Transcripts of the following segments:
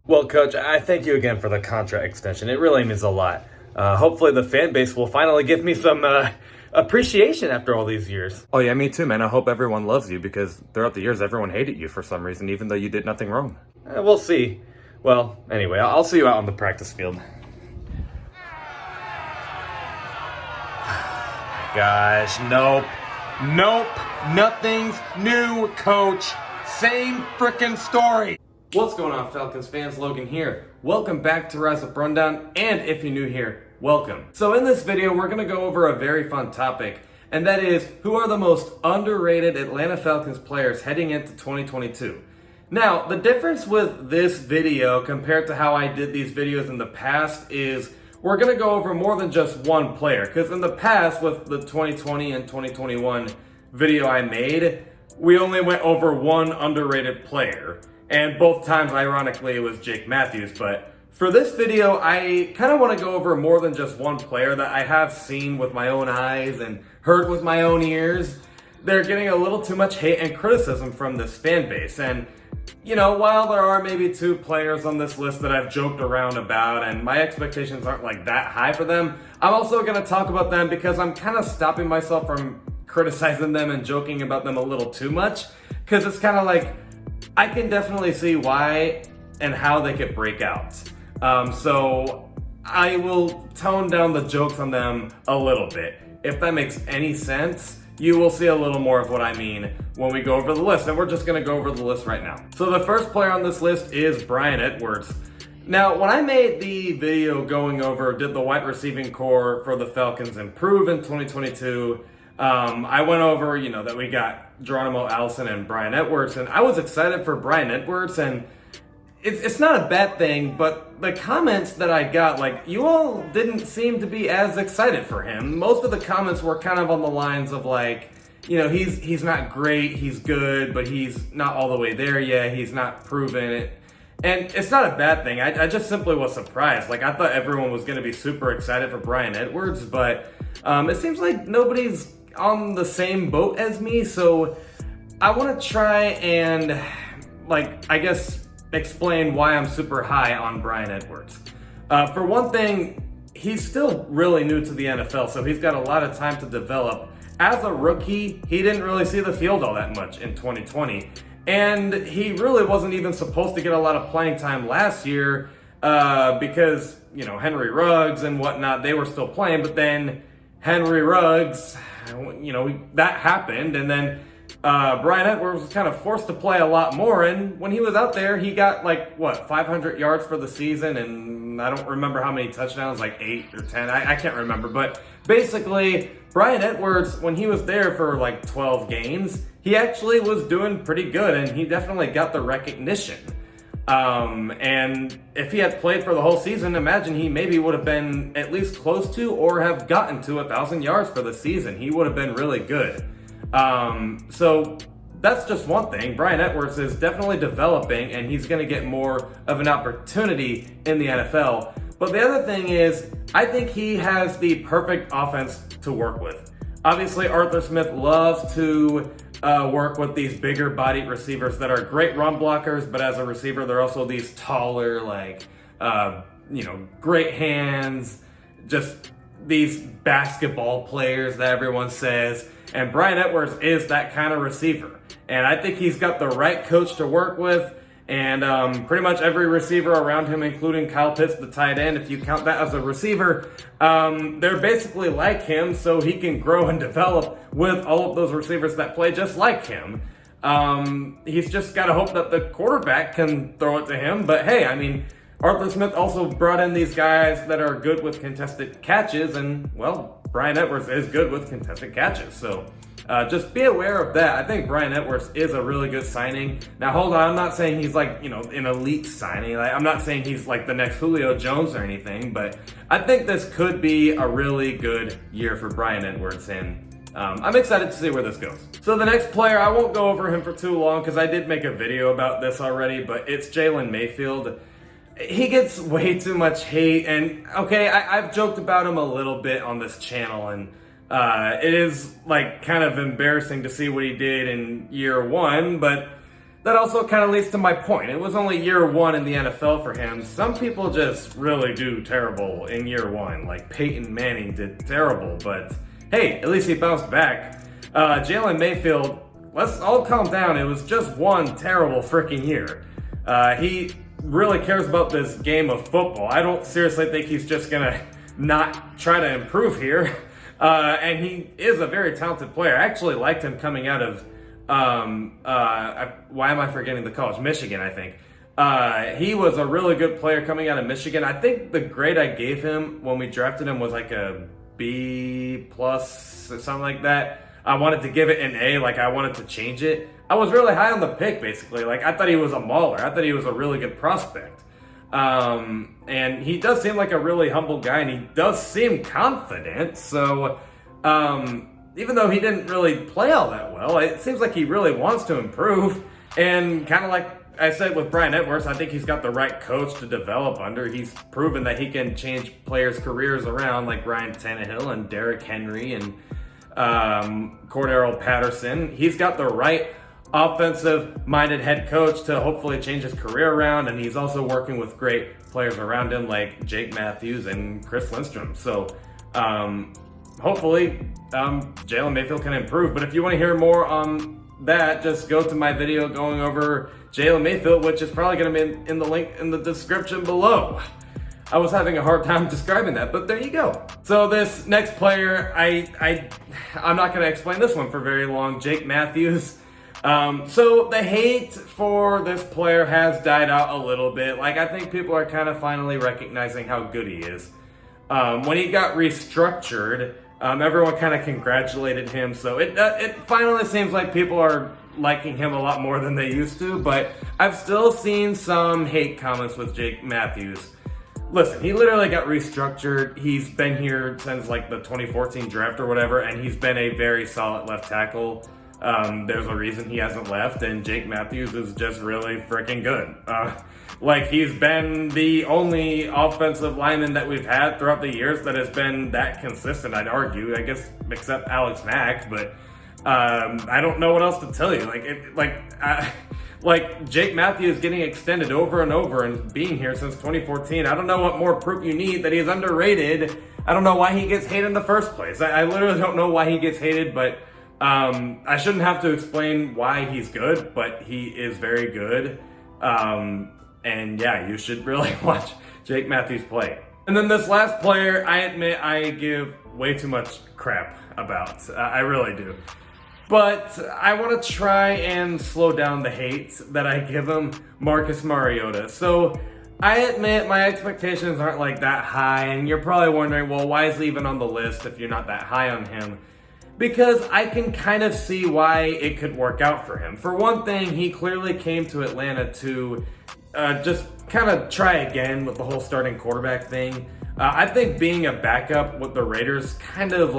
Well, Coach, I thank you again for the contract extension. It really means a lot. Hopefully the fan base will finally give me some appreciation after all these years. Oh yeah, me too, man. I hope everyone loves you because throughout the years everyone hated you for some reason, even though you did nothing wrong. We'll see. Well, anyway, I'll see you out on the practice field. Gosh, nope. Nothing's new, Coach. Same frickin' story. What's going on, Falcons fans? Logan here. Welcome back to Rise Up Rundown, and if you're new here, welcome. So in this video, we're going to go over a very fun topic, and that is, who are the most underrated Atlanta Falcons players heading into 2022? Now, the difference with this video compared to how I did these videos in the past is we're going to go over more than just one player, because in the past, with the 2020 and 2021 video I made, we only went over one underrated player. And both times, ironically, it was Jake Matthews. But for this video, I kind of want to go over more than just one player that I have seen with my own eyes and heard with my own ears. They're getting a little too much hate and criticism from this fan base. And, you know, while there are maybe two players on this list that I've joked around about and my expectations aren't like that high for them, I'm also going to talk about them because I'm kind of stopping myself from criticizing them and joking about them a little too much. Because it's kind of like, I can definitely see why and how they could break out. So I will tone down the jokes on them a little bit. If that makes any sense, you will see a little more of what I mean when we go over the list. And we're just going to go over the list right now. So the first player on this list is Bryan Edwards. Now, when I made the video going over, did the wide receiving core for the Falcons improve in 2022? I went over, that we got Geronimo Allison and Bryan Edwards, and I was excited for Bryan Edwards, and it's not a bad thing, but the comments that I got, like, you all didn't seem to be as excited for him. Most of the comments were kind of on the lines of like, he's not great, he's good, but he's not all the way there yet, he's not proven it. And it's not a bad thing. I just simply was surprised. Like, I thought everyone was going to be super excited for Bryan Edwards, but it seems like nobody's on the same boat as me, so I want to try and, explain why I'm super high on Bryan Edwards. For one thing, he's still really new to the NFL, so he's got a lot of time to develop. As a rookie, he didn't really see the field all that much in 2020, and he really wasn't even supposed to get a lot of playing time last year because, Henry Ruggs and whatnot, they were still playing, but then Henry Ruggs, that happened, and then Bryan Edwards was kind of forced to play a lot more, and when he was out there, he got 500 yards for the season, and I don't remember how many touchdowns, 8 or 10, I can't remember, but basically, Bryan Edwards, when he was there for 12 games, he actually was doing pretty good, and he definitely got the recognition. And if he had played for the whole season, imagine he maybe would have been at least close to or have gotten to 1,000 yards for the season. He would have been really good. So that's just one thing. Bryan Edwards is definitely developing, and he's going to get more of an opportunity in the NFL. But the other thing is, I think he has the perfect offense to work with. Obviously, Arthur Smith loves to work with these bigger bodied receivers that are great run blockers, but as a receiver, they're also these taller, great hands, just these basketball players that everyone says. And Bryan Edwards is that kind of receiver. And I think he's got the right coach to work with. And pretty much every receiver around him, including Kyle Pitts, the tight end, if you count that as a receiver, they're basically like him, so he can grow and develop with all of those receivers that play just like him. He's just got to hope that the quarterback can throw it to him. But hey, Arthur Smith also brought in these guys that are good with contested catches, and, well, Bryan Edwards is good with contested catches, so just be aware of that. I think Bryan Edwards is a really good signing. Now, hold on, I'm not saying he's an elite signing. I'm not saying he's the next Julio Jones or anything, but I think this could be a really good year for Bryan Edwards, and I'm excited to see where this goes. So the next player, I won't go over him for too long because I did make a video about this already, but it's Jalen Mayfield. He gets way too much hate, and okay, I've joked about him a little bit on this channel, and it is kind of embarrassing to see what he did in year one, but that also kind of leads to my point. It was only year one in the NFL for him. Some people just really do terrible in year one. Like Peyton Manning did terrible, but hey, at least he bounced back. Jalen Mayfield, let's all calm down. It was just one terrible freaking year. He really cares about this game of football. I don't seriously think he's just gonna not try to improve here. And he is a very talented player. I actually liked him coming out of why am I forgetting the college? Michigan, I think. He was a really good player coming out of Michigan. I think the grade I gave him when we drafted him was like a B plus or something like that. I wanted to give it an A, like I wanted to change it. I was really high on the pick, basically. Like I thought he was a mauler. I thought he was a really good prospect. And he does seem like a really humble guy, and he does seem confident. So, even though he didn't really play all that well, it seems like he really wants to improve. And kind of like I said with Brian Edwards, I think he's got the right coach to develop under. He's proven that he can change players' careers around, like Ryan Tannehill and Derrick Henry and Cordero Patterson. He's got the right offensive-minded head coach to hopefully change his career around, and he's also working with great players around him like Jake Matthews and Chris Lindstrom. So hopefully Jalen Mayfield can improve. But if you want to hear more on that, just go to my video going over Jalen Mayfield, which is probably going to be in the link in the description below. I was having a hard time describing that, but there you go. So this next player, I'm not going to explain this one for very long. Jake Matthews. So the hate for this player has died out a little bit. Like I think people are kind of finally recognizing how good he is. When he got restructured, everyone kind of congratulated him. So it finally seems like people are liking him a lot more than they used to. But I've still seen some hate comments with Jake Matthews. Listen, he literally got restructured. He's been here since like the 2014 draft or whatever, and he's been a very solid left tackle. There's a reason he hasn't left, and Jake Matthews is just really freaking good. Like he's been the only offensive lineman that we've had throughout the years that has been that consistent, I'd argue. I guess except Alex Mack, but I don't know what else to tell you. Like Jake Matthews getting extended over and over and being here since 2014. I don't know what more proof you need that he's underrated. I don't know why he gets hated in the first place. I literally don't know why he gets hated, but I shouldn't have to explain why he's good, but he is very good. And yeah, you should really watch Jake Matthews play. And then this last player, I admit I give way too much crap about. I really do. But I want to try and slow down the hate that I give him, Marcus Mariota. So I admit my expectations aren't like that high, and you're probably wondering, well, why is he even on the list if you're not that high on him? Because I can kind of see why it could work out for him. For one thing, he clearly came to Atlanta to just kind of try again with the whole starting quarterback thing. I think being a backup with the Raiders kind of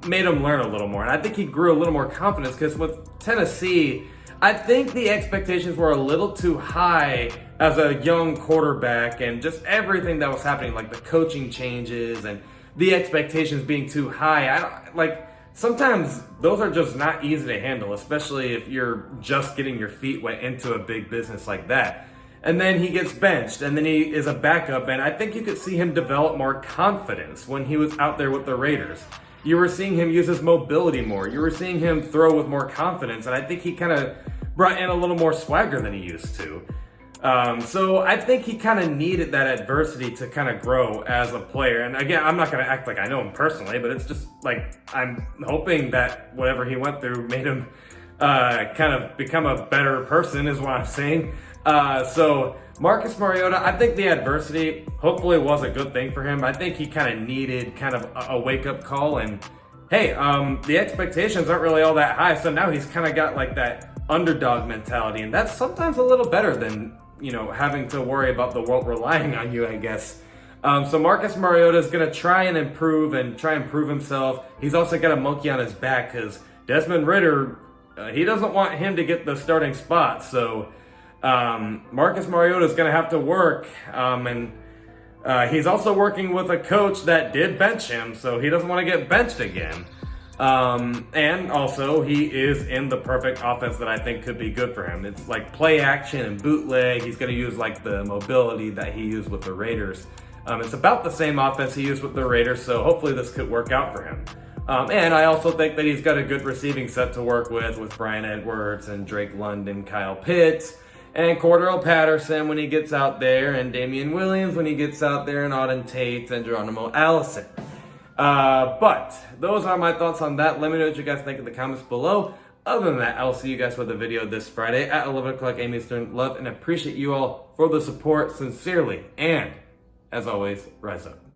made him learn a little more. And I think he grew a little more confidence because with Tennessee, I think the expectations were a little too high as a young quarterback and just everything that was happening, like the coaching changes and the expectations being too high. Sometimes those are just not easy to handle, especially if you're just getting your feet wet into a big business like that. And then he gets benched, and then he is a backup, and I think you could see him develop more confidence when he was out there with the Raiders. You were seeing him use his mobility more. You were seeing him throw with more confidence, and I think he kind of brought in a little more swagger than he used to. So I think he kind of needed that adversity to kind of grow as a player. And again, I'm not going to act like I know him personally, but it's just like I'm hoping that whatever he went through made him kind of become a better person is what I'm saying. So Marcus Mariota, I think the adversity hopefully was a good thing for him. I think he kind of needed kind of a wake-up call. And hey, the expectations aren't really all that high. So now he's kind of got like that underdog mentality. And that's sometimes a little better than having to worry about the world relying on you, I guess. So Marcus Mariota is going to try and prove himself. He's also got a monkey on his back because Desmond Ridder, he doesn't want him to get the starting spot. So Marcus Mariota is going to have to work. And he's also working with a coach that did bench him, so he doesn't want to get benched again. And also, he is in the perfect offense that I think could be good for him. It's like play action and bootleg. He's going to use like the mobility that he used with the Raiders. It's about the same offense he used with the Raiders, so hopefully this could work out for him. And I also think that he's got a good receiving set to work with Bryan Edwards and Drake London, Kyle Pitts, and Cordell Patterson when he gets out there, and Damian Williams when he gets out there, and Auden Tate and Geronimo Allison. But those are my thoughts on that. Let me know what you guys think in the comments below. Other than that, I'll see you guys for the video this Friday at 11 o'clock a.m. Eastern. Love and appreciate you all for the support sincerely. And as always, rise up.